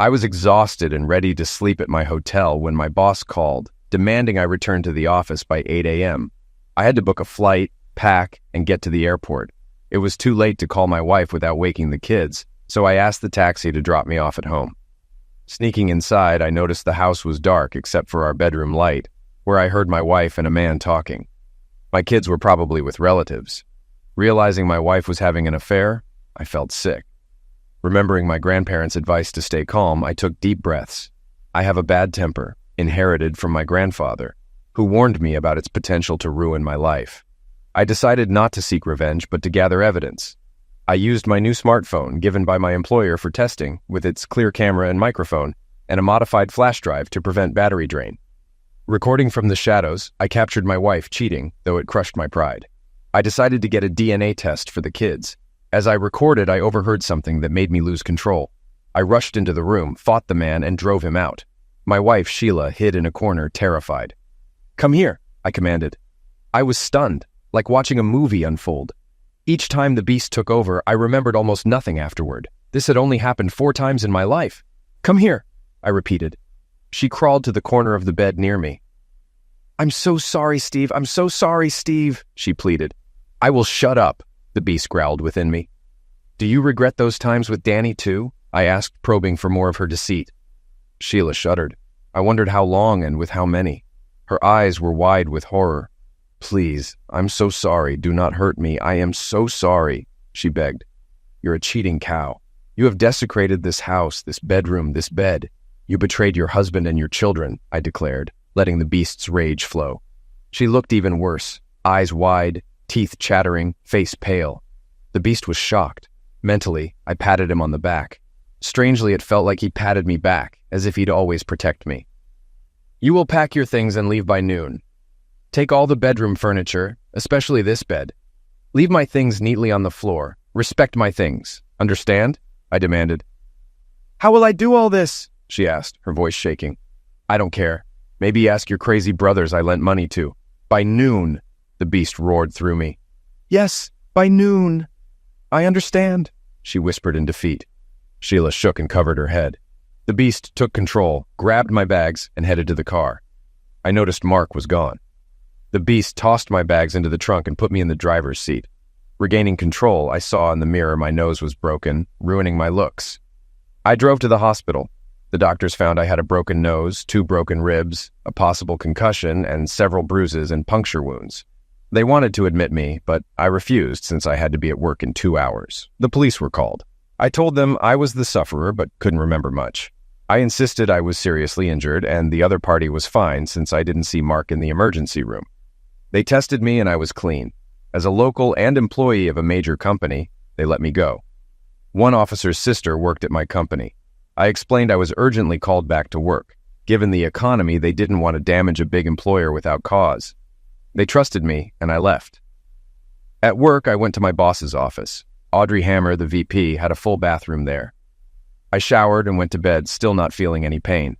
I was exhausted and ready to sleep at my hotel when my boss called, demanding I return to the office by 8 a.m. I had to book a flight, pack, and get to the airport. It was too late to call my wife without waking the kids, so I asked the taxi to drop me off at home. Sneaking inside, I noticed the house was dark except for our bedroom light, where I heard my wife and a man talking. My kids were probably with relatives. Realizing my wife was having an affair, I felt sick. Remembering my grandparents' advice to stay calm, I took deep breaths. I have a bad temper, inherited from my grandfather, who warned me about its potential to ruin my life. I decided not to seek revenge, but to gather evidence. I used my new smartphone given by my employer for testing, with its clear camera and microphone, and a modified flash drive to prevent battery drain. Recording from the shadows, I captured my wife cheating, though it crushed my pride. I decided to get a DNA test for the kids. As I recorded, I overheard something that made me lose control. I rushed into the room, fought the man, and drove him out. My wife, Sheila, hid in a corner, terrified. "Come here," I commanded. I was stunned, like watching a movie unfold. Each time the beast took over, I remembered almost nothing afterward. This had only happened 4 times in my life. "Come here," I repeated. She crawled to the corner of the bed near me. "I'm so sorry, Steve. I'm so sorry, Steve," she pleaded. "I will shut up," the beast growled within me. "Do you regret those times with Danny too?" I asked, probing for more of her deceit. Sheila shuddered. I wondered how long and with how many. Her eyes were wide with horror. "Please, I'm so sorry. Do not hurt me. I am so sorry," she begged. "You're a cheating cow. You have desecrated this house, this bedroom, this bed. You betrayed your husband and your children," I declared, letting the beast's rage flow. She looked even worse, eyes wide, teeth chattering, face pale. The beast was shocked. Mentally, I patted him on the back. Strangely, it felt like he patted me back, as if he'd always protect me. "You will pack your things and leave by noon. Take all the bedroom furniture, especially this bed. Leave my things neatly on the floor. Respect my things. Understand?" I demanded. "How will I do all this?" she asked, her voice shaking. "I don't care. Maybe ask your crazy brothers I lent money to. By noon," the beast roared through me. "Yes, by noon. I understand," she whispered in defeat. Sheila shook and covered her head. The beast took control, grabbed my bags, and headed to the car. I noticed Mark was gone. The beast tossed my bags into the trunk and put me in the driver's seat. Regaining control, I saw in the mirror my nose was broken, ruining my looks. I drove to the hospital. The doctors found I had a broken nose, 2 broken ribs, a possible concussion, and several bruises and puncture wounds. They wanted to admit me, but I refused since I had to be at work in 2 hours. The police were called. I told them I was the sufferer, but couldn't remember much. I insisted I was seriously injured, and the other party was fine since I didn't see Mark in the emergency room. They tested me and I was clean. As a local and employee of a major company, they let me go. One officer's sister worked at my company. I explained I was urgently called back to work. Given the economy, they didn't want to damage a big employer without cause. They trusted me, and I left. At work, I went to my boss's office. Audrey Hammer, the VP, had a full bathroom there. I showered and went to bed, still not feeling any pain.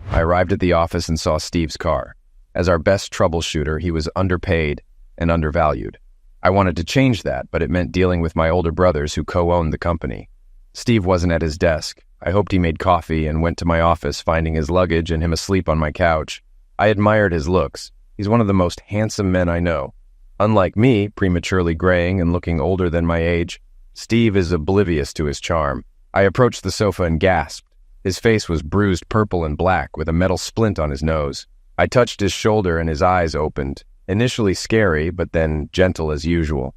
I arrived at the office and saw Steve's car. As our best troubleshooter, he was underpaid and undervalued. I wanted to change that, but it meant dealing with my older brothers who co-owned the company. Steve wasn't at his desk. I hoped he made coffee and went to my office, finding his luggage and him asleep on my couch. I admired his looks. He's one of the most handsome men I know. Unlike me, prematurely graying and looking older than my age, Steve is oblivious to his charm. I approached the sofa and gasped. His face was bruised purple and black with a metal splint on his nose. I touched his shoulder and his eyes opened, initially scary, but then gentle as usual.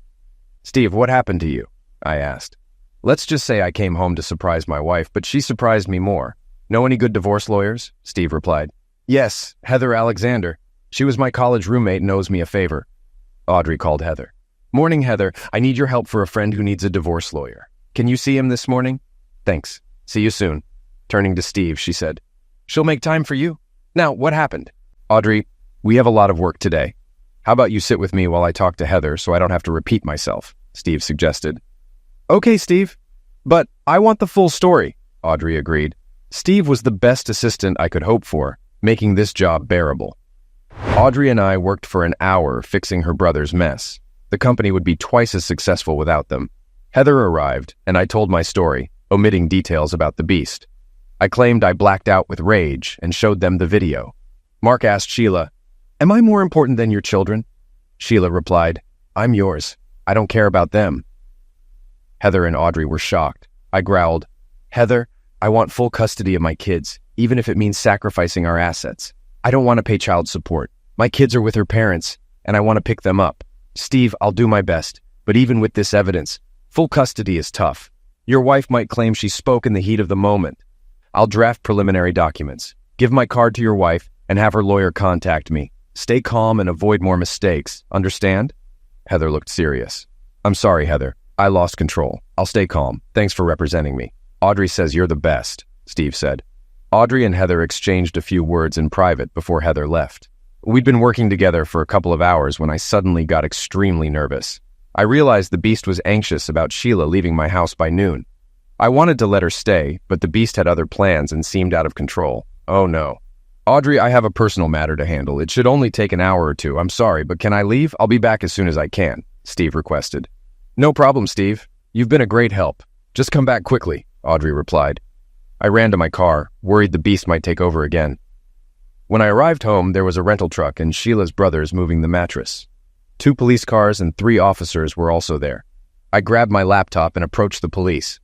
"Steve, what happened to you?" I asked. "Let's just say I came home to surprise my wife, but she surprised me more. Know any good divorce lawyers?" Steve replied. "Yes, Heather Alexander. She was my college roommate and owes me a favor." Audrey called Heather. "Morning, Heather. I need your help for a friend who needs a divorce lawyer. Can you see him this morning?" "Thanks. See you soon." Turning to Steve, she said, "She'll make time for you. Now, what happened?" "Audrey, we have a lot of work today. How about you sit with me while I talk to Heather so I don't have to repeat myself?" Steve suggested. "Okay, Steve. But I want the full story," Audrey agreed. Steve was the best assistant I could hope for, making this job bearable. Audrey and I worked for an hour fixing her brother's mess. The company would be twice as successful without them. Heather arrived, and I told my story, omitting details about the beast. I claimed I blacked out with rage and showed them the video. Mark asked Sheila, "Am I more important than your children?" Sheila replied, "I'm yours. I don't care about them." Heather and Audrey were shocked. I growled, "Heather, I want full custody of my kids, even if it means sacrificing our assets. I don't want to pay child support. My kids are with their parents, and I want to pick them up. Steve, I'll do my best, but even with this evidence, full custody is tough. Your wife might claim she spoke in the heat of the moment. I'll draft preliminary documents. Give my card to your wife and have her lawyer contact me. Stay calm and avoid more mistakes. Understand?" Heather looked serious. "I'm sorry, Heather. I lost control. I'll stay calm. Thanks for representing me. Audrey says you're the best," Steve said. Audrey and Heather exchanged a few words in private before Heather left. We'd been working together for a couple of hours when I suddenly got extremely nervous. I realized the beast was anxious about Sheila leaving my house by noon. I wanted to let her stay, but the beast had other plans and seemed out of control. Oh no. "Audrey, I have a personal matter to handle. It should only take an hour or two. I'm sorry, but can I leave? I'll be back as soon as I can," Steve requested. "No problem, Steve. You've been a great help. Just come back quickly," Audrey replied. I ran to my car, worried the beast might take over again. When I arrived home, there was a rental truck and Sheila's brothers moving the mattress. 2 police cars and 3 officers were also there. I grabbed my laptop and approached the police.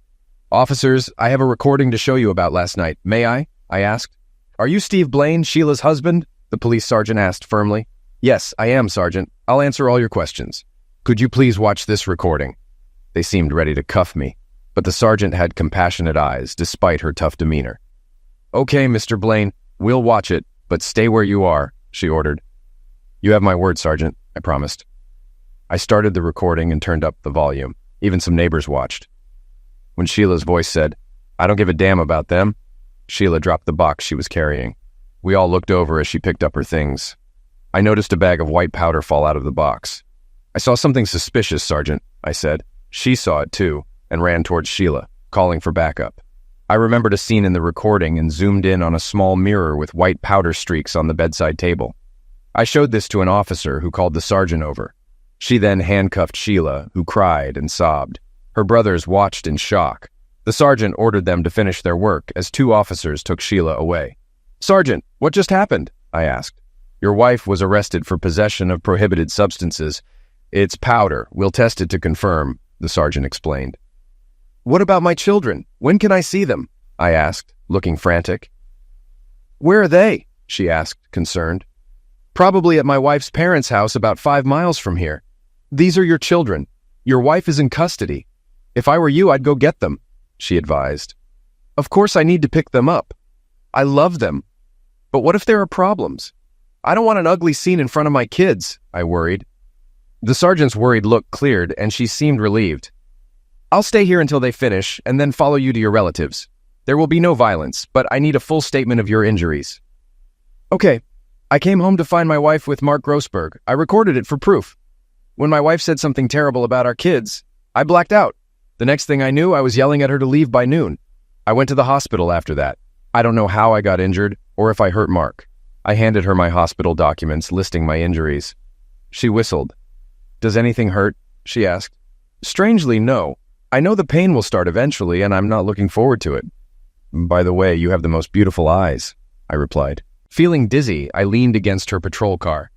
"Officers, I have a recording to show you about last night. May I?" I asked. "Are you Steve Blaine, Sheila's husband?" the police sergeant asked firmly. "Yes, I am, Sergeant. I'll answer all your questions. Could you please watch this recording?" They seemed ready to cuff me, but the sergeant had compassionate eyes despite her tough demeanor. "Okay, Mr. Blaine, we'll watch it, but stay where you are," she ordered. "You have my word, Sergeant," I promised. I started the recording and turned up the volume. Even some neighbors watched. When Sheila's voice said, "I don't give a damn about them," Sheila dropped the box she was carrying. We all looked over as she picked up her things. I noticed a bag of white powder fall out of the box. "I saw something suspicious, Sergeant," I said. She saw it too, and ran towards Sheila, calling for backup. I remembered a scene in the recording and zoomed in on a small mirror with white powder streaks on the bedside table. I showed this to an officer who called the sergeant over. She then handcuffed Sheila, who cried and sobbed. Her brothers watched in shock. The sergeant ordered them to finish their work as 2 officers took Sheila away. "Sergeant, what just happened?" I asked. "Your wife was arrested for possession of prohibited substances. It's powder. We'll test it to confirm," the sergeant explained. "What about my children? When can I see them?" I asked, looking frantic. "Where are they?" she asked, concerned. "Probably at my wife's parents' house about 5 miles from here. These are your children. Your wife is in custody. If I were you, I'd go get them," she advised. "Of course I need to pick them up. I love them. But what if there are problems? I don't want an ugly scene in front of my kids," I worried. The sergeant's worried look cleared, and she seemed relieved. "I'll stay here until they finish, and then follow you to your relatives. There will be no violence, but I need a full statement of your injuries." "Okay. I came home to find my wife with Mark Grossberg. I recorded it for proof. When my wife said something terrible about our kids, I blacked out. The next thing I knew, I was yelling at her to leave by noon. I went to the hospital after that. I don't know how I got injured or if I hurt Mark." I handed her my hospital documents listing my injuries. She whistled. "Does anything hurt?" she asked. "Strangely, no. I know the pain will start eventually, and I'm not looking forward to it." "By the way, you have the most beautiful eyes," I replied. Feeling dizzy, I leaned against her patrol car.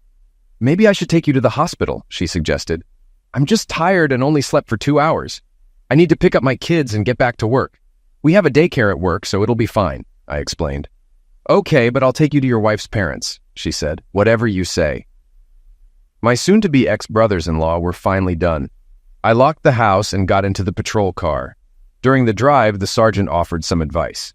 "Maybe I should take you to the hospital," she suggested. "I'm just tired and only slept for 2 hours. I need to pick up my kids and get back to work. We have a daycare at work, so it'll be fine," I explained. "Okay, but I'll take you to your wife's parents," she said. "Whatever you say." My soon-to-be ex-brothers-in-law were finally done. I locked the house and got into the patrol car. During the drive, the sergeant offered some advice.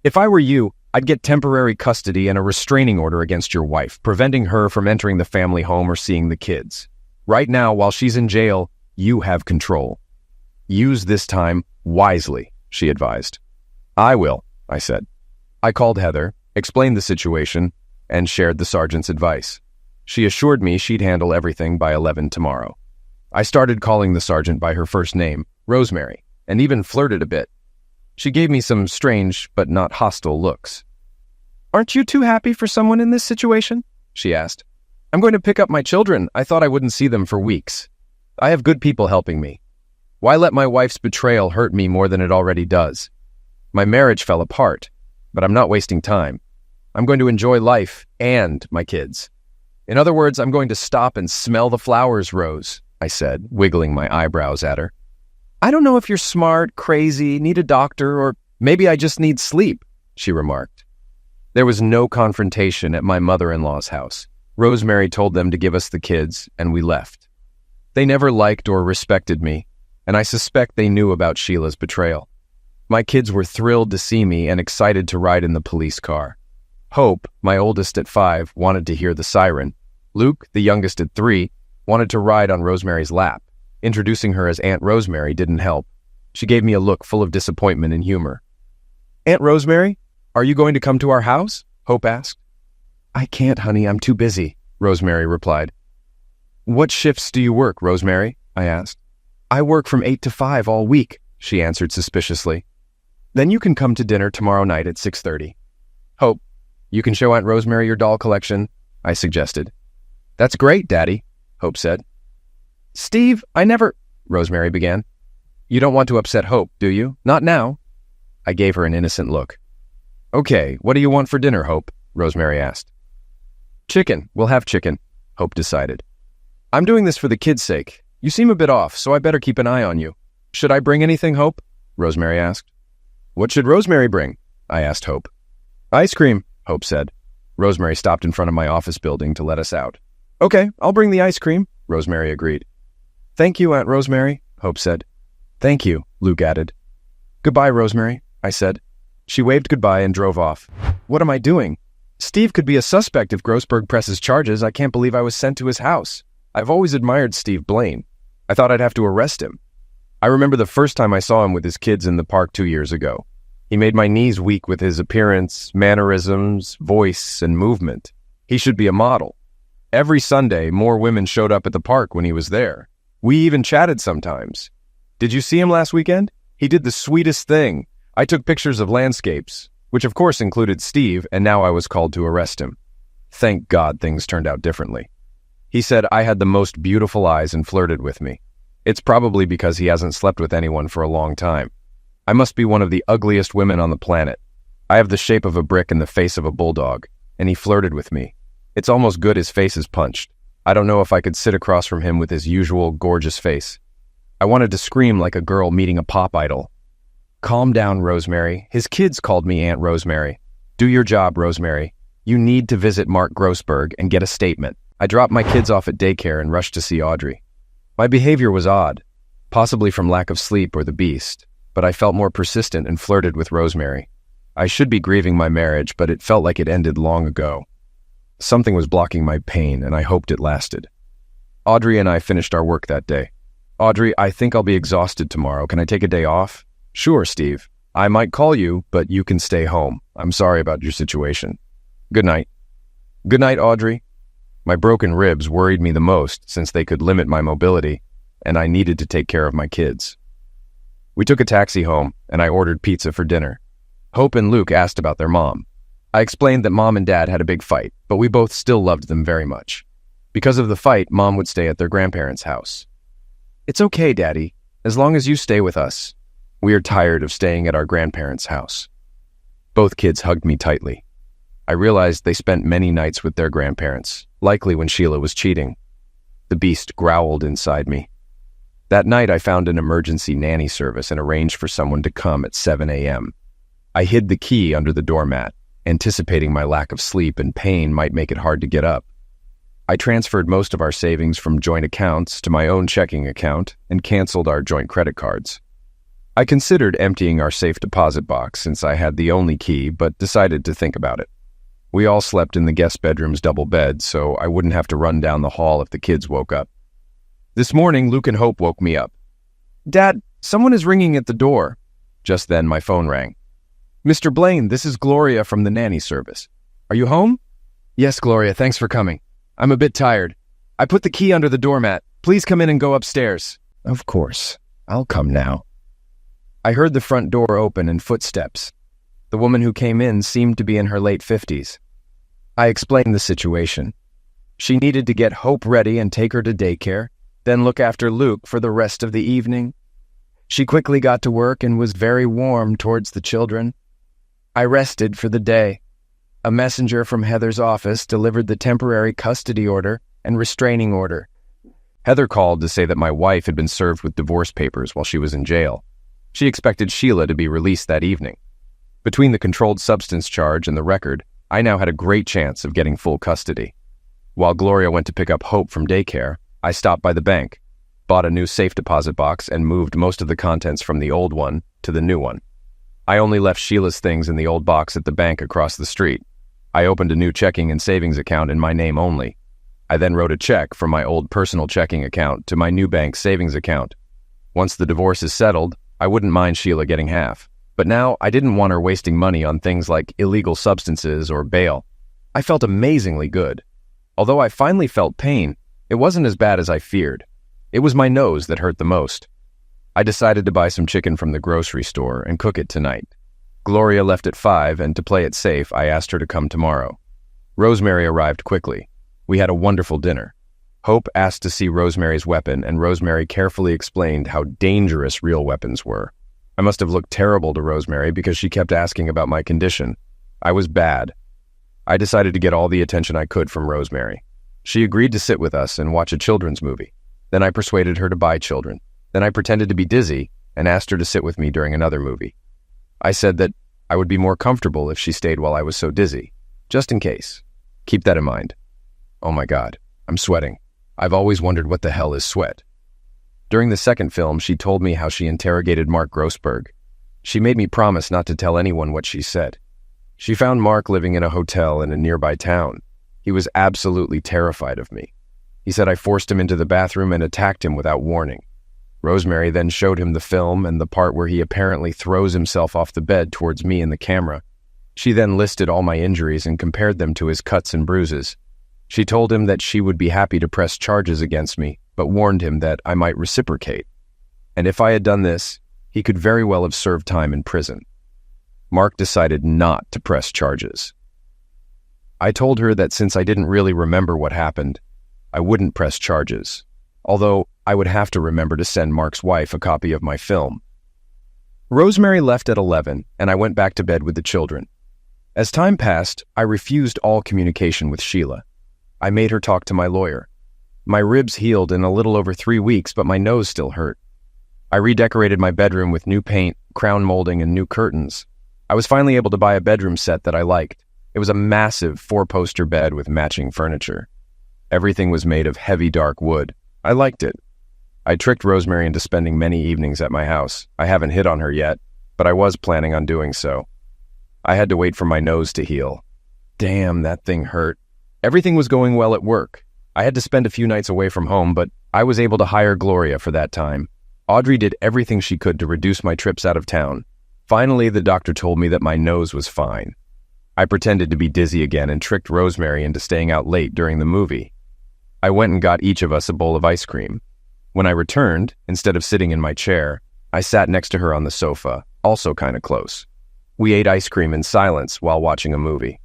"If I were you, I'd get temporary custody and a restraining order against your wife, preventing her from entering the family home or seeing the kids. Right now, while she's in jail, you have control. Use this time wisely," she advised. "I will," I said. I called Heather, explained the situation, and shared the sergeant's advice. She assured me she'd handle everything by 11 tomorrow. I started calling the sergeant by her first name, Rosemary, and even flirted a bit. She gave me some strange but not hostile looks. "Aren't you too happy for someone in this situation?" she asked. "I'm going to pick up my children. I thought I wouldn't see them for weeks. I have good people helping me. Why let my wife's betrayal hurt me more than it already does? My marriage fell apart, but I'm not wasting time. I'm going to enjoy life and my kids. In other words, I'm going to stop and smell the flowers, Rose, I said, wiggling my eyebrows at her. I don't know if you're smart, crazy, need a doctor, or maybe I just need sleep, she remarked. There was no confrontation at my mother-in-law's house. Rosemary told them to give us the kids, and we left. They never liked or respected me, and I suspect they knew about Sheila's betrayal. My kids were thrilled to see me and excited to ride in the police car. Hope, my oldest at 5, wanted to hear the siren. Luke, the youngest at 3, wanted to ride on Rosemary's lap. Introducing her as Aunt Rosemary didn't help. She gave me a look full of disappointment and humor. Aunt Rosemary, are you going to come to our house? Hope asked. I can't, honey. I'm too busy, Rosemary replied. What shifts do you work, Rosemary? I asked. I work from 8 to 5 all week, she answered suspiciously. Then you can come to dinner tomorrow night at 6:30. Hope, you can show Aunt Rosemary your doll collection, I suggested. That's great, Daddy, Hope said. Steve, Rosemary began. You don't want to upset Hope, do you? Not now. I gave her an innocent look. Okay, what do you want for dinner, Hope? Rosemary asked. Chicken. We'll have chicken, Hope decided. I'm doing this for the kids' sake. You seem a bit off, so I better keep an eye on you. Should I bring anything, Hope? Rosemary asked. What should Rosemary bring? I asked Hope. Ice cream, Hope said. Rosemary stopped in front of my office building to let us out. Okay, I'll bring the ice cream, Rosemary agreed. Thank you, Aunt Rosemary, Hope said. Thank you, Luke added. Goodbye, Rosemary, I said. She waved goodbye and drove off. What am I doing? Steve could be a suspect if Grossberg presses charges. I can't believe I was sent to his house. I've always admired Steve Blaine. I thought I'd have to arrest him. I remember the first time I saw him with his kids in the park 2 years ago. He made my knees weak with his appearance, mannerisms, voice, and movement. He should be a model. Every Sunday, more women showed up at the park when he was there. We even chatted sometimes. Did you see him last weekend? He did the sweetest thing. I took pictures of landscapes, which of course included Steve, and now I was called to arrest him. Thank God things turned out differently. He said I had the most beautiful eyes and flirted with me. It's probably because he hasn't slept with anyone for a long time. I must be one of the ugliest women on the planet. I have the shape of a brick and the face of a bulldog, and he flirted with me. It's almost good his face is punched. I don't know if I could sit across from him with his usual gorgeous face. I wanted to scream like a girl meeting a pop idol. Calm down, Rosemary. His kids called me Aunt Rosemary. Do your job, Rosemary. You need to visit Mark Grossberg and get a statement. I dropped my kids off at daycare and rushed to see Audrey. My behavior was odd, possibly from lack of sleep or the beast, but I felt more persistent and flirted with Rosemary. I should be grieving my marriage, but it felt like it ended long ago. Something was blocking my pain, and I hoped it lasted. Audrey and I finished our work that day. Audrey, I think I'll be exhausted tomorrow. Can I take a day off? Sure, Steve. I might call you, but you can stay home. I'm sorry about your situation. Good night. Good night, Audrey. My broken ribs worried me the most since they could limit my mobility, and I needed to take care of my kids. We took a taxi home, and I ordered pizza for dinner. Hope and Luke asked about their mom. I explained that Mom and Dad had a big fight, but we both still loved them very much. Because of the fight, Mom would stay at their grandparents' house. It's okay, Daddy, as long as you stay with us. We are tired of staying at our grandparents' house. Both kids hugged me tightly. I realized they spent many nights with their grandparents, likely when Sheila was cheating. The beast growled inside me. That night, I found an emergency nanny service and arranged for someone to come at 7 a.m. I hid the key under the doormat, anticipating my lack of sleep and pain might make it hard to get up. I transferred most of our savings from joint accounts to my own checking account and canceled our joint credit cards. I considered emptying our safe deposit box since I had the only key, but decided to think about it. We all slept in the guest bedroom's double bed, so I wouldn't have to run down the hall if the kids woke up. This morning, Luke and Hope woke me up. Dad, someone is ringing at the door. Just then, my phone rang. Mr. Blaine, this is Gloria from the nanny service. Are you home? Yes, Gloria, thanks for coming. I'm a bit tired. I put the key under the doormat. Please come in and go upstairs. Of course. I'll come now. I heard the front door open and footsteps. The woman who came in seemed to be in her late 50s. I explained the situation. She needed to get Hope ready and take her to daycare, then look after Luke for the rest of the evening. She quickly got to work and was very warm towards the children. I rested for the day. A messenger from Heather's office delivered the temporary custody order and restraining order. Heather called to say that my wife had been served with divorce papers while she was in jail. She expected Sheila to be released that evening. Between the controlled substance charge and the record, I now had a great chance of getting full custody. While Gloria went to pick up Hope from daycare, I stopped by the bank, bought a new safe deposit box, and moved most of the contents from the old one to the new one. I only left Sheila's things in the old box at the bank across the street. I opened a new checking and savings account in my name only. I then wrote a check from my old personal checking account to my new bank savings account. Once the divorce is settled, I wouldn't mind Sheila getting half. But now I didn't want her wasting money on things like illegal substances or bail. I felt amazingly good. Although I finally felt pain, it wasn't as bad as I feared. It was my nose that hurt the most. I decided to buy some chicken from the grocery store and cook it tonight. Gloria left at 5, and to play it safe, I asked her to come tomorrow. Rosemary arrived quickly. We had a wonderful dinner. Hope asked to see Rosemary's weapon, and Rosemary carefully explained how dangerous real weapons were. I must have looked terrible to Rosemary because she kept asking about my condition. I was bad. I decided to get all the attention I could from Rosemary. She agreed to sit with us and watch a children's movie. Then I persuaded her to buy children. Then I pretended to be dizzy and asked her to sit with me during another movie. I said that I would be more comfortable if she stayed while I was so dizzy, just in case. Keep that in mind. Oh my God, I'm sweating. I've always wondered what the hell is sweat. During the second film, she told me how she interrogated Mark Grossberg. She made me promise not to tell anyone what she said. She found Mark living in a hotel in a nearby town. He was absolutely terrified of me. He said I forced him into the bathroom and attacked him without warning. Rosemary then showed him the film and the part where he apparently throws himself off the bed towards me in the camera. She then listed all my injuries and compared them to his cuts and bruises. She told him that she would be happy to press charges against me, but warned him that I might reciprocate. And if I had done this, he could very well have served time in prison. Mark decided not to press charges. I told her that since I didn't really remember what happened, I wouldn't press charges, although I would have to remember to send Mark's wife a copy of my film. Rosemary left at 11, and I went back to bed with the children. As time passed, I refused all communication with Sheila. I made her talk to my lawyer. My ribs healed in a little over 3 weeks, but my nose still hurt. I redecorated my bedroom with new paint, crown molding, and new curtains. I was finally able to buy a bedroom set that I liked. It was a massive 4-poster bed with matching furniture. Everything was made of heavy dark wood. I liked it. I tricked Rosemary into spending many evenings at my house. I haven't hit on her yet, but I was planning on doing so. I had to wait for my nose to heal. Damn, that thing hurt. Everything was going well at work. I had to spend a few nights away from home, but I was able to hire Gloria for that time. Audrey did everything she could to reduce my trips out of town. Finally, the doctor told me that my nose was fine. I pretended to be dizzy again and tricked Rosemary into staying out late during the movie. I went and got each of us a bowl of ice cream. When I returned, instead of sitting in my chair, I sat next to her on the sofa, also kind of close. We ate ice cream in silence while watching a movie.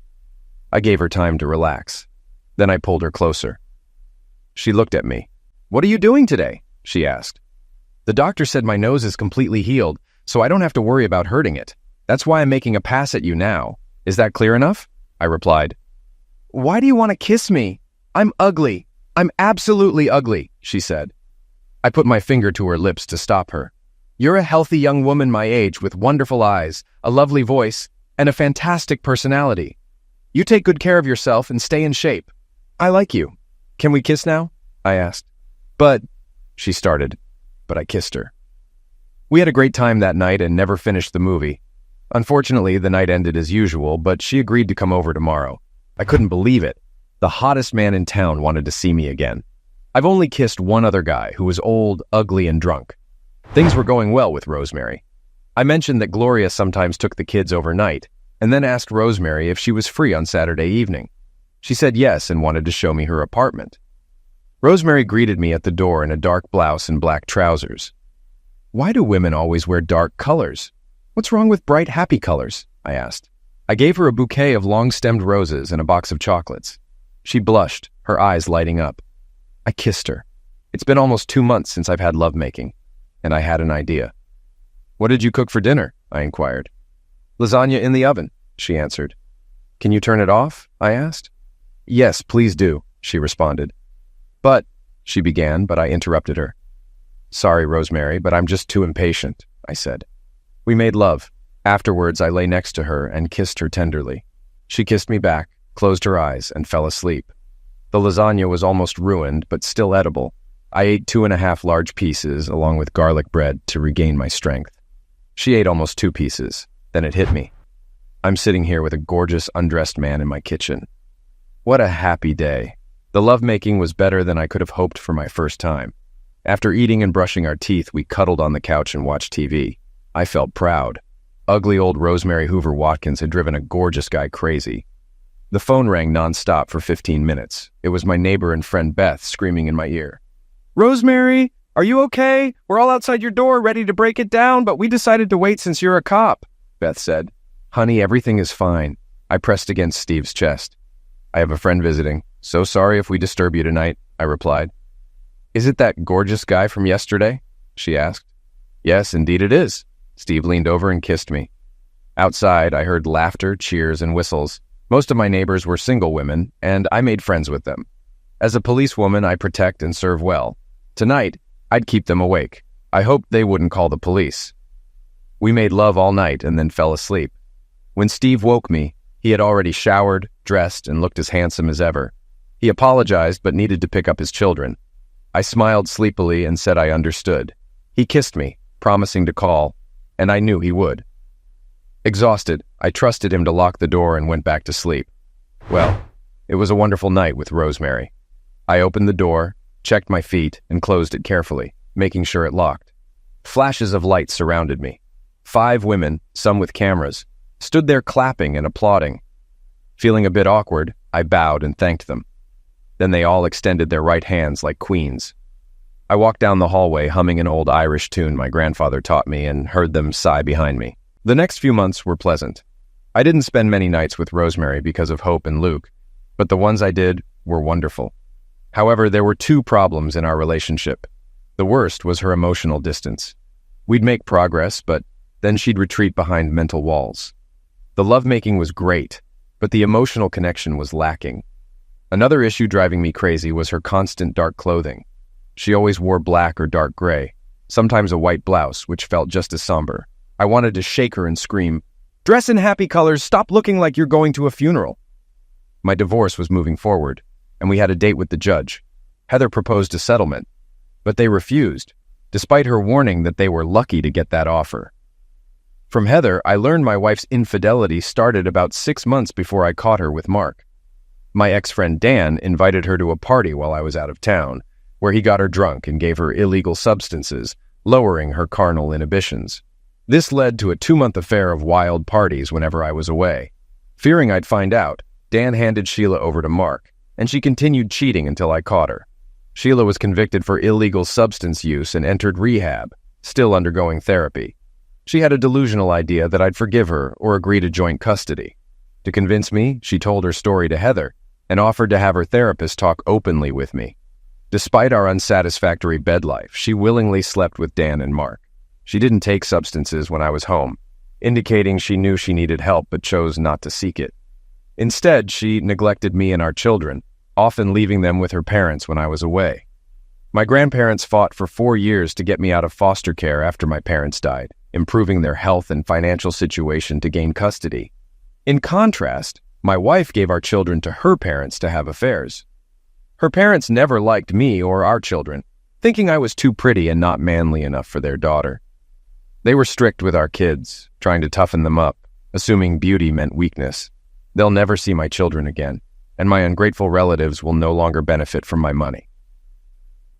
I gave her time to relax. Then I pulled her closer. She looked at me. "What are you doing today?" she asked. "The doctor said my nose is completely healed, so I don't have to worry about hurting it. That's why I'm making a pass at you now. Is that clear enough?" I replied. "Why do you want to kiss me? I'm ugly. I'm absolutely ugly," she said. I put my finger to her lips to stop her. "You're a healthy young woman my age with wonderful eyes, a lovely voice, and a fantastic personality. You take good care of yourself and stay in shape. I like you. Can we kiss now?" I asked. "But," she started, but I kissed her. We had a great time that night and never finished the movie. Unfortunately, the night ended as usual, but she agreed to come over tomorrow. I couldn't believe it. The hottest man in town wanted to see me again. I've only kissed one other guy who was old, ugly, and drunk. Things were going well with Rosemary. I mentioned that Gloria sometimes took the kids overnight, and then asked Rosemary if she was free on Saturday evening. She said yes and wanted to show me her apartment. Rosemary greeted me at the door in a dark blouse and black trousers. "Why do women always wear dark colors? What's wrong with bright, happy colors?" I asked. I gave her a bouquet of long-stemmed roses and a box of chocolates. She blushed, her eyes lighting up. I kissed her. It's been almost 2 months since I've had lovemaking, and I had an idea. "What did you cook for dinner?" I inquired. "Lasagna in the oven," she answered. Can you turn it off? I asked. Yes, please do, she responded. But, she began, but I interrupted her. Sorry, Rosemary, but I'm just too impatient, I said. We made love. Afterwards, I lay next to her and kissed her tenderly. She kissed me back, closed her eyes, and fell asleep. The lasagna was almost ruined, but still edible. I ate 2.5 large pieces, along with garlic bread, to regain my strength. She ate almost 2 pieces. Then it hit me. I'm sitting here with a gorgeous, undressed man in my kitchen. What a happy day. The lovemaking was better than I could have hoped for my first time. After eating and brushing our teeth, we cuddled on the couch and watched TV. I felt proud. Ugly old Rosemary Hoover Watkins had driven a gorgeous guy crazy. The phone rang nonstop for 15 minutes. It was my neighbor and friend Beth screaming in my ear. Rosemary, are you okay? We're all outside your door ready to break it down, but we decided to wait since you're a cop, Beth said. Honey, everything is fine. I pressed against Steve's chest. I have a friend visiting. So sorry if we disturb you tonight, I replied. Is it that gorgeous guy from yesterday? She asked. Yes, indeed it is. Steve leaned over and kissed me. Outside, I heard laughter, cheers, and whistles. Most of my neighbors were single women, and I made friends with them. As a policewoman, I protect and serve well. Tonight, I'd keep them awake. I hoped they wouldn't call the police. We made love all night and then fell asleep. When Steve woke me, he had already showered, dressed, and looked as handsome as ever. He apologized but needed to pick up his children. I smiled sleepily and said I understood. He kissed me, promising to call, and I knew he would. Exhausted, I trusted him to lock the door and went back to sleep. Well, it was a wonderful night with Rosemary. I opened the door, checked my feet, and closed it carefully, making sure it locked. Flashes of light surrounded me. 5 women, some with cameras, stood there clapping and applauding. Feeling a bit awkward, I bowed and thanked them. Then they all extended their right hands like queens. I walked down the hallway humming an old Irish tune my grandfather taught me and heard them sigh behind me. The next few months were pleasant. I didn't spend many nights with Rosemary because of Hope and Luke, but the ones I did were wonderful. However, there were 2 problems in our relationship. The worst was her emotional distance. We'd make progress, but then she'd retreat behind mental walls. The lovemaking was great, but the emotional connection was lacking. Another issue driving me crazy was her constant dark clothing. She always wore black or dark gray, sometimes a white blouse, which felt just as somber. I wanted to shake her and scream, "Dress in happy colors, stop looking like you're going to a funeral." My divorce was moving forward, and we had a date with the judge. Heather proposed a settlement, but they refused, despite her warning that they were lucky to get that offer. From Heather, I learned my wife's infidelity started about 6 months before I caught her with Mark. My ex-friend Dan invited her to a party while I was out of town, where he got her drunk and gave her illegal substances, lowering her carnal inhibitions. This led to a 2-month affair of wild parties whenever I was away. Fearing I'd find out, Dan handed Sheila over to Mark, and she continued cheating until I caught her. Sheila was convicted for illegal substance use and entered rehab, still undergoing therapy. She had a delusional idea that I'd forgive her or agree to joint custody. To convince me, she told her story to Heather and offered to have her therapist talk openly with me. Despite our unsatisfactory bed life, she willingly slept with Dan and Mark. She didn't take substances when I was home, indicating she knew she needed help but chose not to seek it. Instead, she neglected me and our children, often leaving them with her parents when I was away. My grandparents fought for 4 years to get me out of foster care after my parents died, improving their health and financial situation to gain custody. In contrast, my wife gave our children to her parents to have affairs. Her parents never liked me or our children, thinking I was too pretty and not manly enough for their daughter. They were strict with our kids, trying to toughen them up, assuming beauty meant weakness. They'll never see my children again, and my ungrateful relatives will no longer benefit from my money.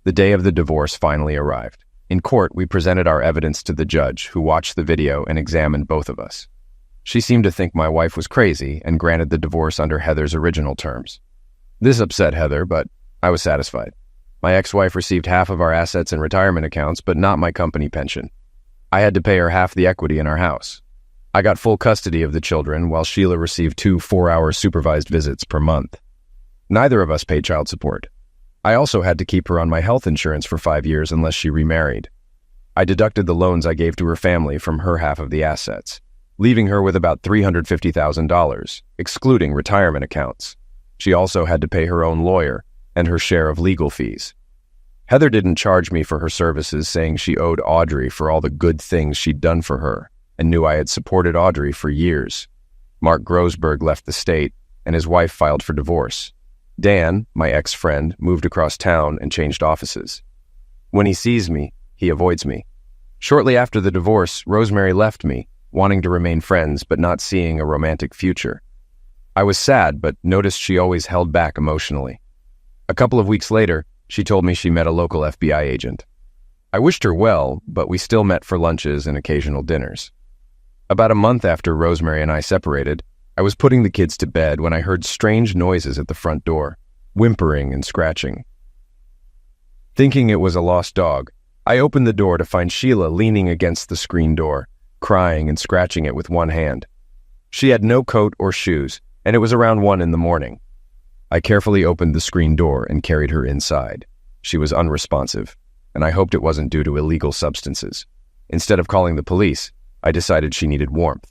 The day of the divorce finally arrived. In court, we presented our evidence to the judge, who watched the video and examined both of us. She seemed to think my wife was crazy and granted the divorce under Heather's original terms. This upset Heather, but I was satisfied. My ex-wife received half of our assets and retirement accounts, but not my company pension. I had to pay her half the equity in our house. I got full custody of the children, while Sheila received 2 4-hour supervised visits per month. Neither of us paid child support. I also had to keep her on my health insurance for 5 years unless she remarried. I deducted the loans I gave to her family from her half of the assets. leaving her with about $350,000, excluding retirement accounts. She also had to pay her own lawyer and her share of legal fees. Heather didn't charge me for her services, saying she owed Audrey for all the good things she'd done for her and knew I had supported Audrey for years. Mark Grossberg left the state, and his wife filed for divorce. Dan, my ex-friend, moved across town and changed offices. When he sees me, he avoids me. Shortly after the divorce, Rosemary left me, wanting to remain friends but not seeing a romantic future. I was sad, but noticed she always held back emotionally. A couple of weeks later, she told me she met a local FBI agent. I wished her well, but we still met for lunches and occasional dinners. About a month after Rosemary and I separated, I was putting the kids to bed when I heard strange noises at the front door, whimpering and scratching. Thinking it was a lost dog, I opened the door to find Sheila leaning against the screen door, crying and scratching it with one hand. She had no coat or shoes, and it was around 1 a.m. I carefully opened the screen door and carried her inside. She was unresponsive, and I hoped it wasn't due to illegal substances. Instead of calling the police, I decided she needed warmth.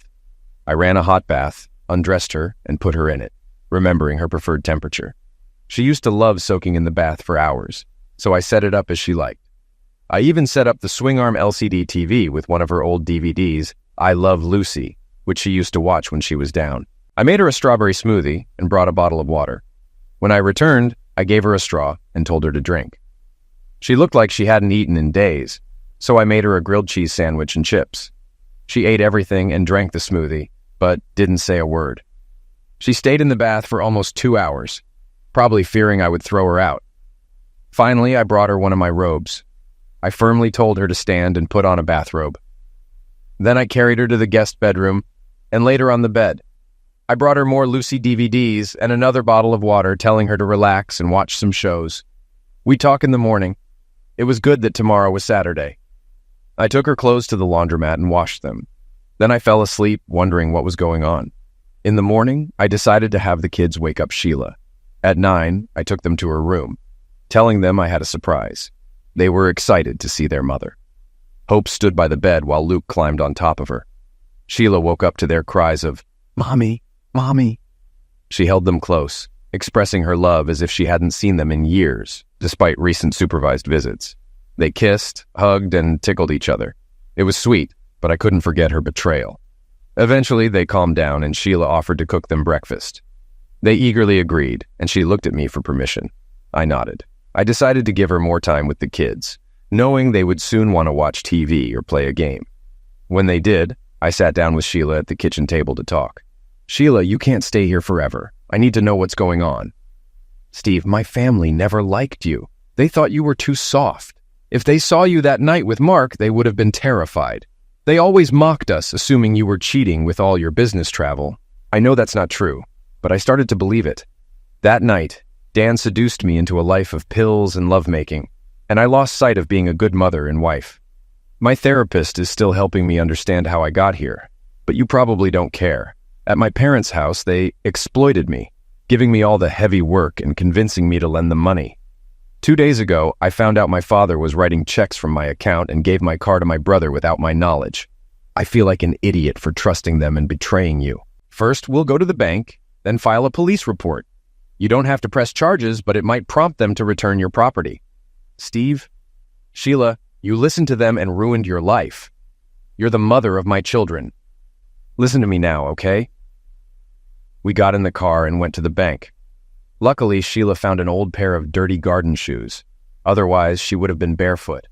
I ran a hot bath, undressed her, and put her in it, remembering her preferred temperature. She used to love soaking in the bath for hours, so I set it up as she liked. I even set up the swing-arm LCD TV with one of her old DVDs, I Love Lucy, which she used to watch when she was down. I made her a strawberry smoothie and brought a bottle of water. When I returned, I gave her a straw and told her to drink. She looked like she hadn't eaten in days, so I made her a grilled cheese sandwich and chips. She ate everything and drank the smoothie, but didn't say a word. She stayed in the bath for almost 2 hours, probably fearing I would throw her out. Finally, I brought her one of my robes. I firmly told her to stand and put on a bathrobe. Then I carried her to the guest bedroom and laid her on the bed. I brought her more Lucy DVDs and another bottle of water, telling her to relax and watch some shows. We talk in the morning. It was good that tomorrow was Saturday. I took her clothes to the laundromat and washed them. Then I fell asleep, wondering what was going on. In the morning, I decided to have the kids wake up Sheila. At 9, I took them to her room, telling them I had a surprise. They were excited to see their mother. Hope stood by the bed while Luke climbed on top of her. Sheila woke up to their cries of, "Mommy, Mommy." She held them close, expressing her love as if she hadn't seen them in years, despite recent supervised visits. They kissed, hugged, and tickled each other. It was sweet, but I couldn't forget her betrayal. Eventually, they calmed down and Sheila offered to cook them breakfast. They eagerly agreed, and she looked at me for permission. I nodded. I decided to give her more time with the kids, knowing they would soon want to watch TV or play a game. When they did, I sat down with Sheila at the kitchen table to talk. "Sheila, you can't stay here forever. I need to know what's going on." "Steve, my family never liked you. They thought you were too soft. If they saw you that night with Mark, they would have been terrified. They always mocked us, assuming you were cheating with all your business travel. I know that's not true, but I started to believe it. That night, Dan seduced me into a life of pills and lovemaking, and I lost sight of being a good mother and wife. My therapist is still helping me understand how I got here, but you probably don't care. At my parents' house, they exploited me, giving me all the heavy work and convincing me to lend them money. 2 days ago, I found out my father was writing checks from my account and gave my car to my brother without my knowledge. I feel like an idiot for trusting them and betraying you. First, we'll go to the bank, then file a police report. You don't have to press charges, but it might prompt them to return your property. Steve, Sheila, you listened to them and ruined your life. You're the mother of my children. Listen to me now, okay?" We got in the car and went to the bank. Luckily, Sheila found an old pair of dirty garden shoes. Otherwise, she would have been barefoot.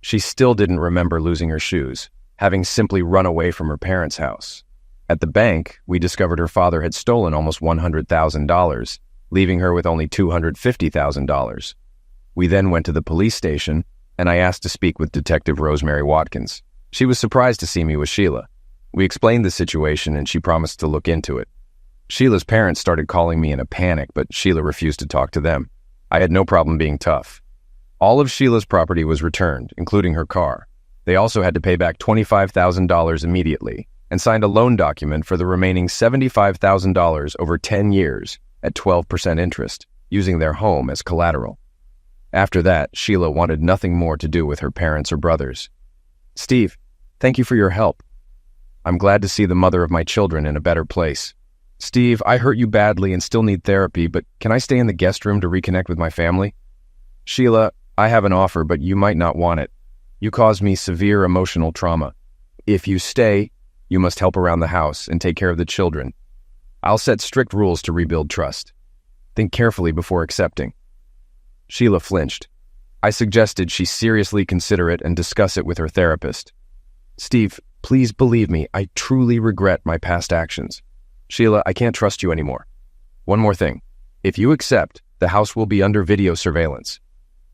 She still didn't remember losing her shoes, having simply run away from her parents' house. At the bank, we discovered her father had stolen almost $100,000, leaving her with only $250,000. We then went to the police station, and I asked to speak with Detective Rosemary Watkins. She was surprised to see me with Sheila. We explained the situation, and she promised to look into it. Sheila's parents started calling me in a panic, but Sheila refused to talk to them. I had no problem being tough. All of Sheila's property was returned, including her car. They also had to pay back $25,000 immediately and signed a loan document for the remaining $75,000 over 10 years at 12% interest, using their home as collateral. After that, Sheila wanted nothing more to do with her parents or brothers. "Steve, thank you for your help." I'm glad to see the mother of my children in a better place. Steve, I hurt you badly and still need therapy, but can I stay in the guest room to reconnect with my family? Sheila, I have an offer, but you might not want it. You caused me severe emotional trauma. If you stay, you must help around the house and take care of the children. I'll set strict rules to rebuild trust. Think carefully before accepting. Sheila flinched. I suggested she seriously consider it and discuss it with her therapist. Steve, please believe me, I truly regret my past actions. Sheila, I can't trust you anymore. One more thing. If you accept, the house will be under video surveillance.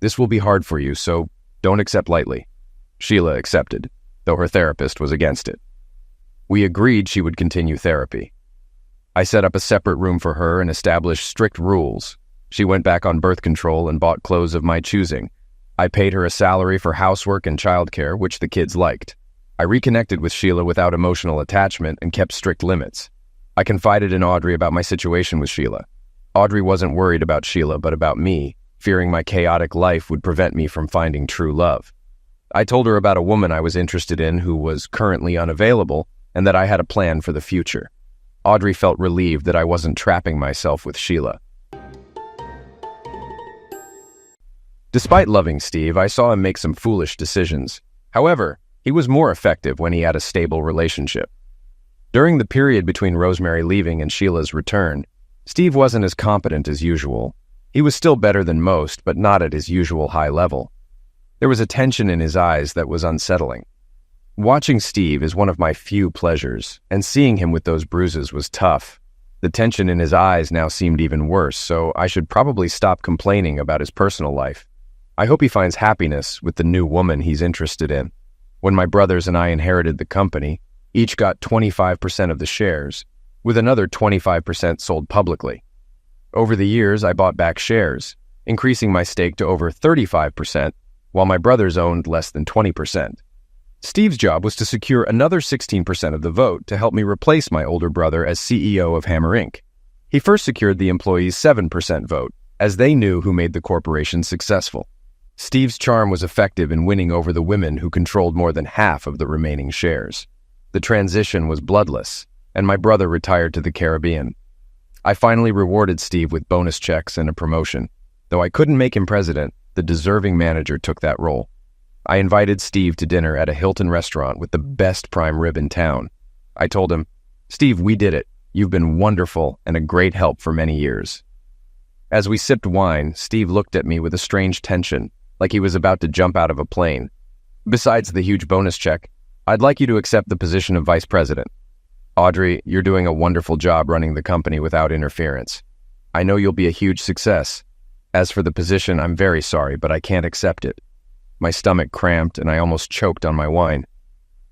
This will be hard for you, so don't accept lightly. Sheila accepted, though her therapist was against it. We agreed she would continue therapy. I set up a separate room for her and established strict rules. She went back on birth control and bought clothes of my choosing. I paid her a salary for housework and childcare, which the kids liked. I reconnected with Sheila without emotional attachment and kept strict limits. I confided in Audrey about my situation with Sheila. Audrey wasn't worried about Sheila, but about me, fearing my chaotic life would prevent me from finding true love. I told her about a woman I was interested in who was currently unavailable and that I had a plan for the future. Audrey felt relieved that I wasn't trapping myself with Sheila. Despite loving Steve, I saw him make some foolish decisions. However, he was more effective when he had a stable relationship. During the period between Rosemary leaving and Sheila's return, Steve wasn't as competent as usual. He was still better than most, but not at his usual high level. There was a tension in his eyes that was unsettling. Watching Steve is one of my few pleasures, and seeing him with those bruises was tough. The tension in his eyes now seemed even worse, so I should probably stop complaining about his personal life. I hope he finds happiness with the new woman he's interested in. When my brothers and I inherited the company, each got 25% of the shares, with another 25% sold publicly. Over the years, I bought back shares, increasing my stake to over 35%, while my brothers owned less than 20%. Steve's job was to secure another 16% of the vote to help me replace my older brother as CEO of Hammer Inc. He first secured the employees' 7% vote, as they knew who made the corporation successful. Steve's charm was effective in winning over the women who controlled more than half of the remaining shares. The transition was bloodless, and my brother retired to the Caribbean. I finally rewarded Steve with bonus checks and a promotion. Though I couldn't make him president, the deserving manager took that role. I invited Steve to dinner at a Hilton restaurant with the best prime rib in town. I told him, "Steve, we did it. You've been wonderful and a great help for many years." As we sipped wine, Steve looked at me with a strange tension, like he was about to jump out of a plane. "Besides the huge bonus check, I'd like you to accept the position of vice president. Audrey, you're doing a wonderful job running the company without interference. I know you'll be a huge success. As for the position, I'm very sorry, but I can't accept it." My stomach cramped and I almost choked on my wine.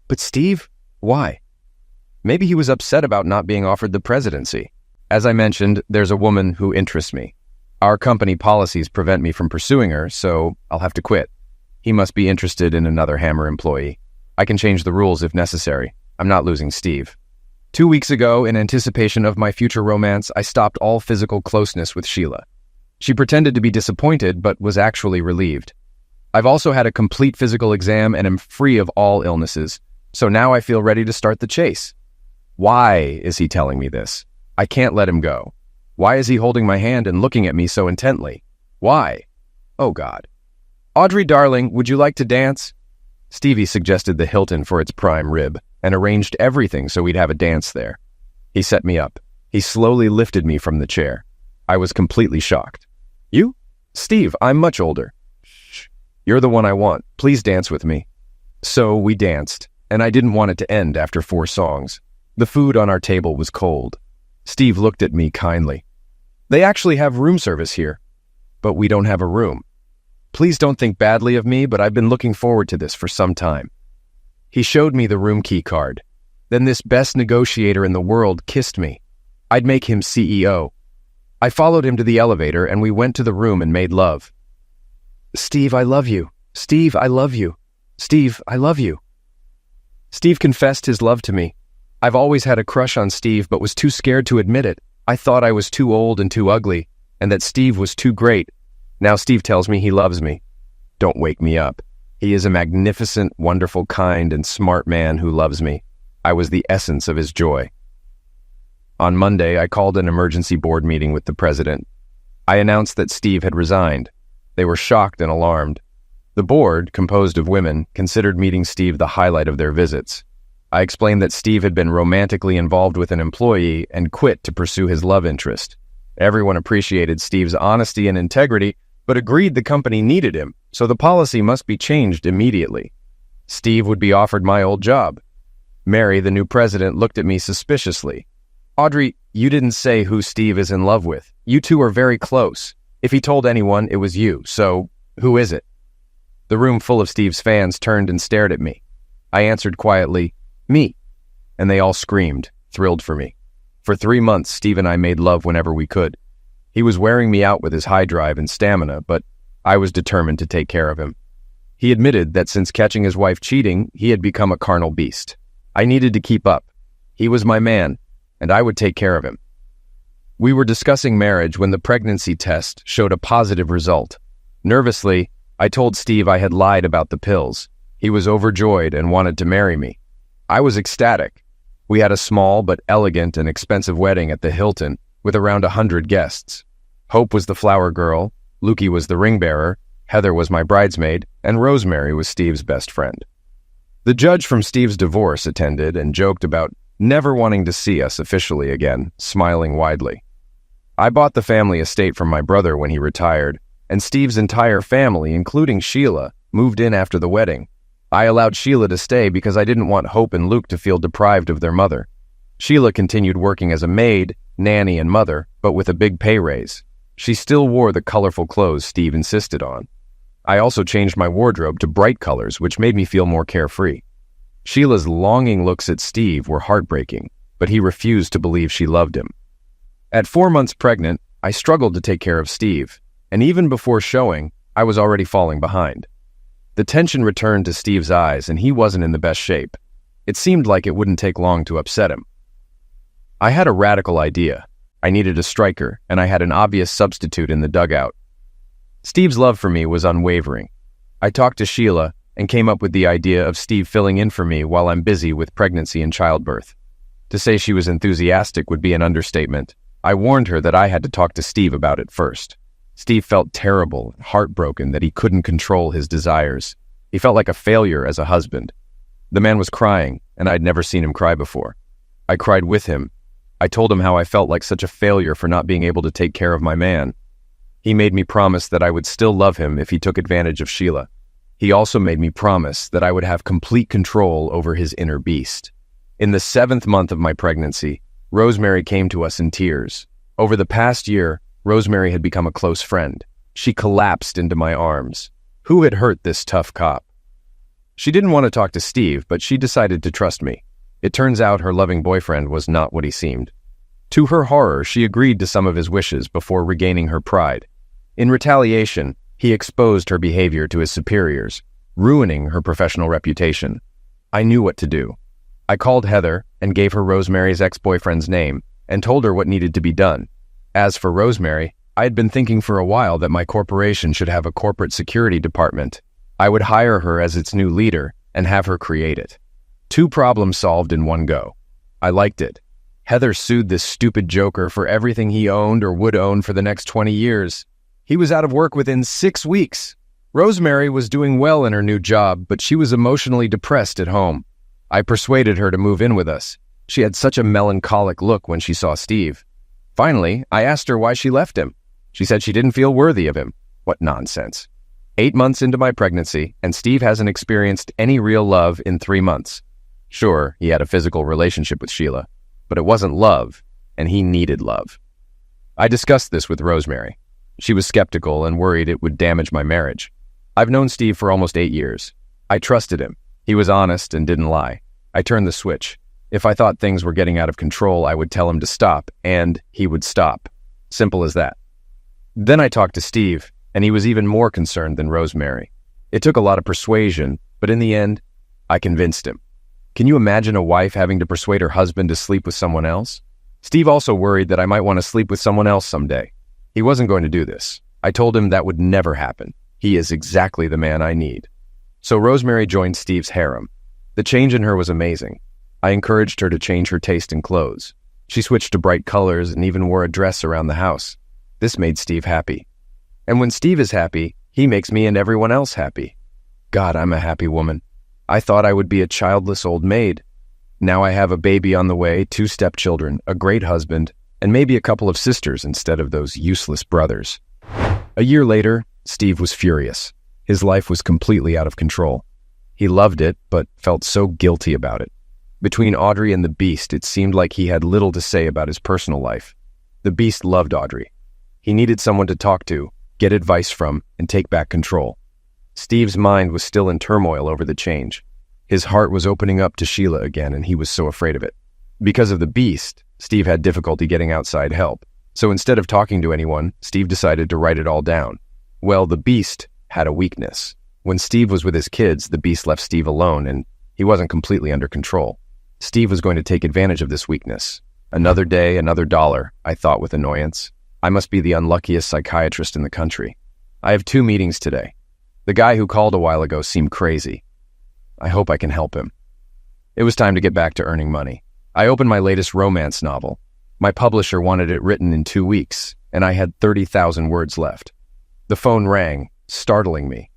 "But Steve, why?" Maybe he was upset about not being offered the presidency. As I mentioned, there's a woman who interests me. Our company policies prevent me from pursuing her, so I'll have to quit. He must be interested in another Hammer employee. I can change the rules if necessary. I'm not losing Steve. 2 weeks ago, in anticipation of my future romance, I stopped all physical closeness with Sheila. She pretended to be disappointed, but was actually relieved. I've also had a complete physical exam and am free of all illnesses, so now I feel ready to start the chase. Why is he telling me this? I can't let him go. Why is he holding my hand and looking at me so intently? Why? Oh God. "Audrey, darling, would you like to dance?" Stevie suggested the Hilton for its prime rib and arranged everything so we'd have a dance there. He set me up. He slowly lifted me from the chair. I was completely shocked. "You? Steve, I'm much older." "Shh. You're the one I want. Please dance with me." So we danced, and I didn't want it to end after 4 songs. The food on our table was cold. Steve looked at me kindly. "They actually have room service here, but we don't have a room. Please don't think badly of me, but I've been looking forward to this for some time." He showed me the room key card. Then this best negotiator in the world kissed me. I'd make him CEO. I followed him to the elevator and we went to the room and made love. "Steve, I love you. Steve, I love you. Steve, I love you." Steve confessed his love to me. I've always had a crush on Steve, but was too scared to admit it. I thought I was too old and too ugly, and that Steve was too great. Now Steve tells me he loves me. Don't wake me up. He is a magnificent, wonderful, kind, and smart man who loves me. I was the essence of his joy. On Monday, I called an emergency board meeting with the president. I announced that Steve had resigned. They were shocked and alarmed. The board, composed of women, considered meeting Steve the highlight of their visits. I explained that Steve had been romantically involved with an employee and quit to pursue his love interest. Everyone appreciated Steve's honesty and integrity, but agreed the company needed him, so the policy must be changed immediately. Steve would be offered my old job. Mary, the new president, looked at me suspiciously. "Audrey, you didn't say who Steve is in love with. You two are very close. If he told anyone, it was you, so who is it?" The room full of Steve's fans turned and stared at me. I answered quietly, "Me," and they all screamed, thrilled for me. For 3 months, Steve and I made love whenever we could. He was wearing me out with his high drive and stamina, but I was determined to take care of him. He admitted that since catching his wife cheating, he had become a carnal beast. I needed to keep up. He was my man, and I would take care of him. We were discussing marriage when the pregnancy test showed a positive result. Nervously, I told Steve I had lied about the pills. He was overjoyed and wanted to marry me. I was ecstatic. We had a small but elegant and expensive wedding at the Hilton with around 100 guests. Hope was the flower girl, Lukey was the ring bearer, Heather was my bridesmaid, and Rosemary was Steve's best friend. The judge from Steve's divorce attended and joked about never wanting to see us officially again, smiling widely. I bought the family estate from my brother when he retired, and Steve's entire family, including Sheila, moved in after the wedding. I allowed Sheila to stay because I didn't want Hope and Luke to feel deprived of their mother. Sheila continued working as a maid, nanny, and mother, but with a big pay raise. She still wore the colorful clothes Steve insisted on. I also changed my wardrobe to bright colors, which made me feel more carefree. Sheila's longing looks at Steve were heartbreaking, but he refused to believe she loved him. At 4 months pregnant, I struggled to take care of Steve, and even before showing, I was already falling behind. The tension returned to Steve's eyes, and he wasn't in the best shape. It seemed like it wouldn't take long to upset him. I had a radical idea. I needed a striker, and I had an obvious substitute in the dugout. Steve's love for me was unwavering. I talked to Sheila and came up with the idea of Steve filling in for me while I'm busy with pregnancy and childbirth. To say she was enthusiastic would be an understatement. I warned her that I had to talk to Steve about it first. Steve felt terrible and heartbroken that he couldn't control his desires. He felt like a failure as a husband. The man was crying, and I'd never seen him cry before. I cried with him. I told him how I felt like such a failure for not being able to take care of my man. He made me promise that I would still love him if he took advantage of Sheila. He also made me promise that I would have complete control over his inner beast. In the 7th month of my pregnancy, Rosemary came to us in tears. Over the past year, Rosemary had become a close friend. She collapsed into my arms. Who had hurt this tough cop? She didn't want to talk to Steve, but she decided to trust me. It turns out her loving boyfriend was not what he seemed. To her horror, she agreed to some of his wishes before regaining her pride. In retaliation, he exposed her behavior to his superiors, ruining her professional reputation. I knew what to do. I called Heather and gave her Rosemary's ex-boyfriend's name and told her what needed to be done. As for Rosemary, I had been thinking for a while that my corporation should have a corporate security department. I would hire her as its new leader and have her create it. 2 problems solved in one go. I liked it. Heather sued this stupid joker for everything he owned or would own for the next 20 years. He was out of work within 6 weeks. Rosemary was doing well in her new job, but she was emotionally depressed at home. I persuaded her to move in with us. She had such a melancholic look when she saw Steve. Finally, I asked her why she left him. She said she didn't feel worthy of him. What nonsense. 8 months into my pregnancy, and Steve hasn't experienced any real love in 3 months. Sure, he had a physical relationship with Sheila, but it wasn't love, and he needed love. I discussed this with Rosemary. She was skeptical and worried it would damage my marriage. I've known Steve for almost 8 years. I trusted him. He was honest and didn't lie. I turned the switch. If I thought things were getting out of control, I would tell him to stop, and he would stop. Simple as that. Then I talked to Steve, and he was even more concerned than Rosemary. It took a lot of persuasion, but in the end, I convinced him. Can you imagine a wife having to persuade her husband to sleep with someone else? Steve also worried that I might want to sleep with someone else someday. He wasn't going to do this. I told him that would never happen. He is exactly the man I need. So Rosemary joined Steve's harem. The change in her was amazing. I encouraged her to change her taste in clothes. She switched to bright colors and even wore a dress around the house. This made Steve happy. And when Steve is happy, he makes me and everyone else happy. God, I'm a happy woman. I thought I would be a childless old maid. Now I have a baby on the way, 2 stepchildren, a great husband, and maybe a couple of sisters instead of those useless brothers. A year later, Steve was furious. His life was completely out of control. He loved it, but felt so guilty about it. Between Audrey and the Beast, it seemed like he had little to say about his personal life. The Beast loved Audrey. He needed someone to talk to, get advice from, and take back control. Steve's mind was still in turmoil over the change. His heart was opening up to Sheila again, and he was so afraid of it. Because of the Beast, Steve had difficulty getting outside help. So instead of talking to anyone, Steve decided to write it all down. Well, the Beast had a weakness. When Steve was with his kids, the Beast left Steve alone, and he wasn't completely under control. Steve was going to take advantage of this weakness. Another day, another dollar, I thought with annoyance. I must be the unluckiest psychiatrist in the country. I have 2 meetings today. The guy who called a while ago seemed crazy. I hope I can help him. It was time to get back to earning money. I opened my latest romance novel. My publisher wanted it written in 2 weeks, and I had 30,000 words left. The phone rang, startling me.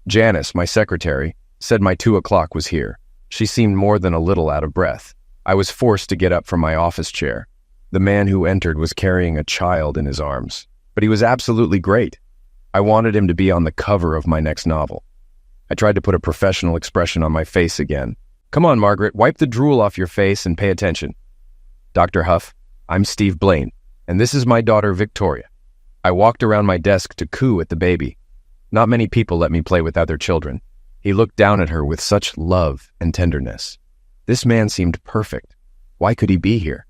Janice, my secretary, said my 2 o'clock was here. She seemed more than a little out of breath. I was forced to get up from my office chair. The man who entered was carrying a child in his arms, but he was absolutely great. I wanted him to be on the cover of my next novel. I tried to put a professional expression on my face again. Come on, Margaret, wipe the drool off your face and pay attention. Dr. Huff, I'm Steve Blaine, and this is my daughter, Victoria. I walked around my desk to coo at the baby. Not many people let me play with other children. He looked down at her with such love and tenderness. This man seemed perfect. Why could he be here?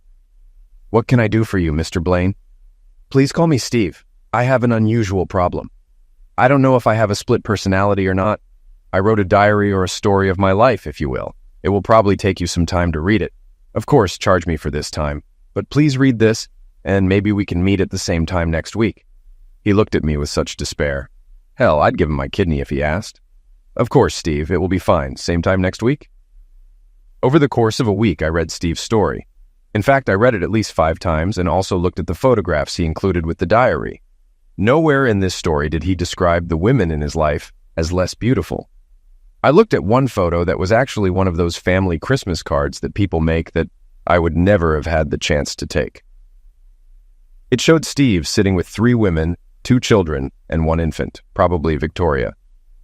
What can I do for you, Mr. Blaine? Please call me Steve. I have an unusual problem. I don't know if I have a split personality or not. I wrote a diary or a story of my life, if you will. It will probably take you some time to read it. Of course, charge me for this time, but please read this, and maybe we can meet at the same time next week. He looked at me with such despair. Hell, I'd give him my kidney if he asked. Of course, Steve, it will be fine. Same time next week? Over the course of a week, I read Steve's story. In fact, I read it at least 5 times and also looked at the photographs he included with the diary. Nowhere in this story did he describe the women in his life as less beautiful. I looked at one photo that was actually one of those family Christmas cards that people make that I would never have had the chance to take. It showed Steve sitting with 3 women, 2 children, and 1 infant, probably Victoria.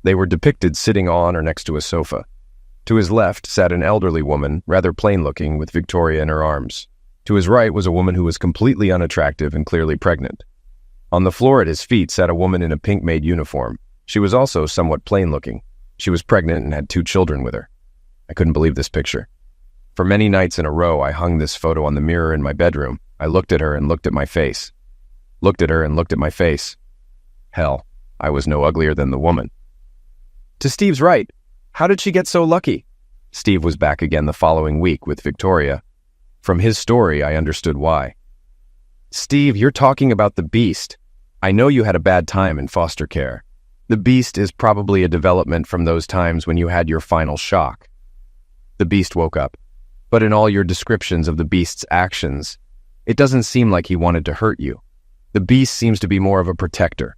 They were depicted sitting on or next to a sofa. To his left sat an elderly woman, rather plain-looking, with Victoria in her arms. To his right was a woman who was completely unattractive and clearly pregnant. On the floor at his feet sat a woman in a pink maid uniform. She was also somewhat plain-looking. She was pregnant and had 2 children with her. I couldn't believe this picture. For many nights in a row, I hung this photo on the mirror in my bedroom. I looked at her and looked at my face. Looked at her and looked at my face. Hell, I was no uglier than the woman. To Steve's right, how did she get so lucky? Steve was back again the following week with Victoria. From his story, I understood why. Steve, you're talking about the Beast. I know you had a bad time in foster care. The Beast is probably a development from those times when you had your final shock. The Beast woke up. But in all your descriptions of the Beast's actions, it doesn't seem like he wanted to hurt you. The Beast seems to be more of a protector.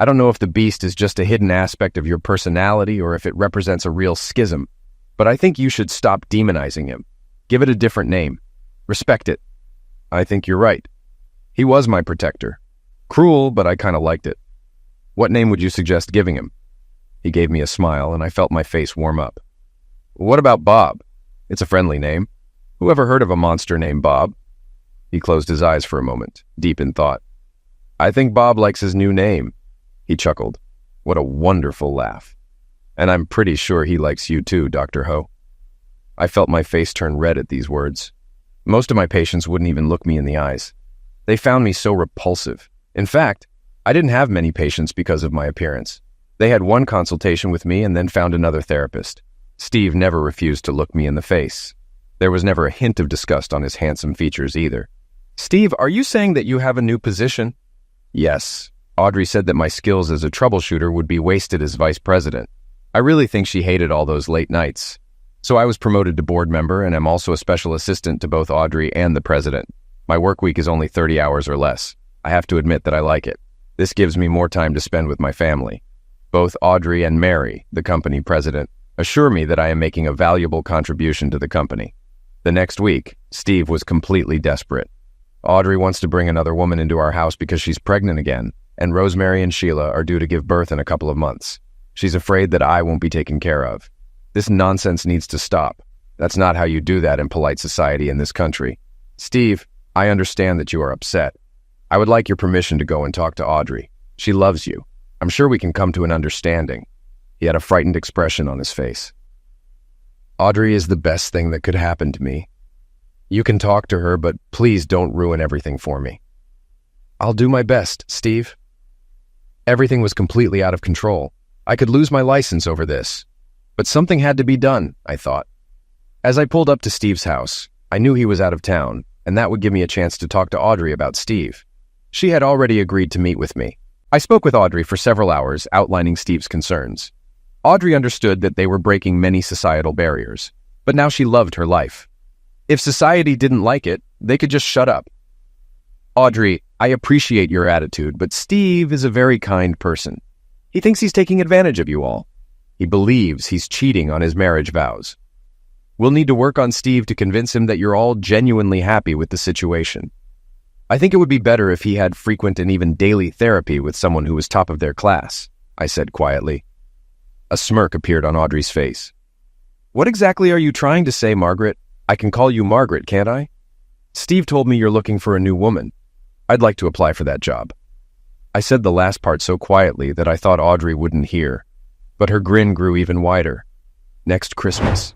I don't know if the Beast is just a hidden aspect of your personality or if it represents a real schism, but I think you should stop demonizing him. Give it a different name. Respect it. I think you're right. He was my protector. Cruel, but I kind of liked it. What name would you suggest giving him? He gave me a smile, and I felt my face warm up. What about Bob? It's a friendly name. Who ever heard of a monster named Bob? He closed his eyes for a moment, deep in thought. I think Bob likes his new name. He chuckled. What a wonderful laugh. And I'm pretty sure he likes you too, Dr. Ho. I felt my face turn red at these words. Most of my patients wouldn't even look me in the eyes. They found me so repulsive. In fact, I didn't have many patients because of my appearance. They had 1 consultation with me and then found another therapist. Steve never refused to look me in the face. There was never a hint of disgust on his handsome features either. Steve, are you saying that you have a new position? Yes. Audrey said that my skills as a troubleshooter would be wasted as vice president. I really think she hated all those late nights. So I was promoted to board member and am also a special assistant to both Audrey and the president. My work week is only 30 hours or less. I have to admit that I like it. This gives me more time to spend with my family. Both Audrey and Mary, the company president, assure me that I am making a valuable contribution to the company. The next week, Steve was completely desperate. Audrey wants to bring another woman into our house because she's pregnant again, and Rosemary and Sheila are due to give birth in a couple of months. She's afraid that I won't be taken care of. This nonsense needs to stop. That's not how you do that in polite society in this country. Steve, I understand that you are upset. I would like your permission to go and talk to Audrey. She loves you. I'm sure we can come to an understanding. He had a frightened expression on his face. Audrey is the best thing that could happen to me. You can talk to her, but please don't ruin everything for me. I'll do my best, Steve. Everything was completely out of control. I could lose my license over this. But something had to be done, I thought. As I pulled up to Steve's house, I knew he was out of town, and that would give me a chance to talk to Audrey about Steve. She had already agreed to meet with me. I spoke with Audrey for several hours, outlining Steve's concerns. Audrey understood that they were breaking many societal barriers, but now she loved her life. If society didn't like it, they could just shut up. Audrey, I appreciate your attitude, but Steve is a very kind person. He thinks he's taking advantage of you all. He believes he's cheating on his marriage vows. We'll need to work on Steve to convince him that you're all genuinely happy with the situation. I think it would be better if he had frequent and even daily therapy with someone who was top of their class, I said quietly. A smirk appeared on Audrey's face. What exactly are you trying to say, Margaret? I can call you Margaret, can't I? Steve told me you're looking for a new woman. I'd like to apply for that job. I said the last part so quietly that I thought Audrey wouldn't hear, but her grin grew even wider. Next Christmas.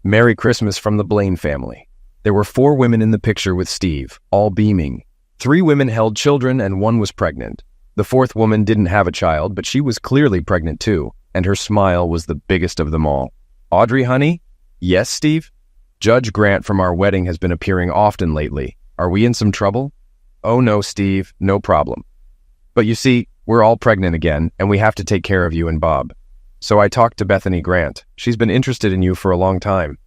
Merry Christmas from the Blaine family. There were 4 women in the picture with Steve, all beaming. 3 women held children and 1 was pregnant. The 4th woman didn't have a child, but she was clearly pregnant too, and her smile was the biggest of them all. Audrey, honey? Yes, Steve? Judge Grant from our wedding has been appearing often lately. Are we in some trouble? Oh no, Steve, no problem. But you see, we're all pregnant again, and we have to take care of you and Bob. So I talked to Bethany Grant. She's been interested in you for a long time.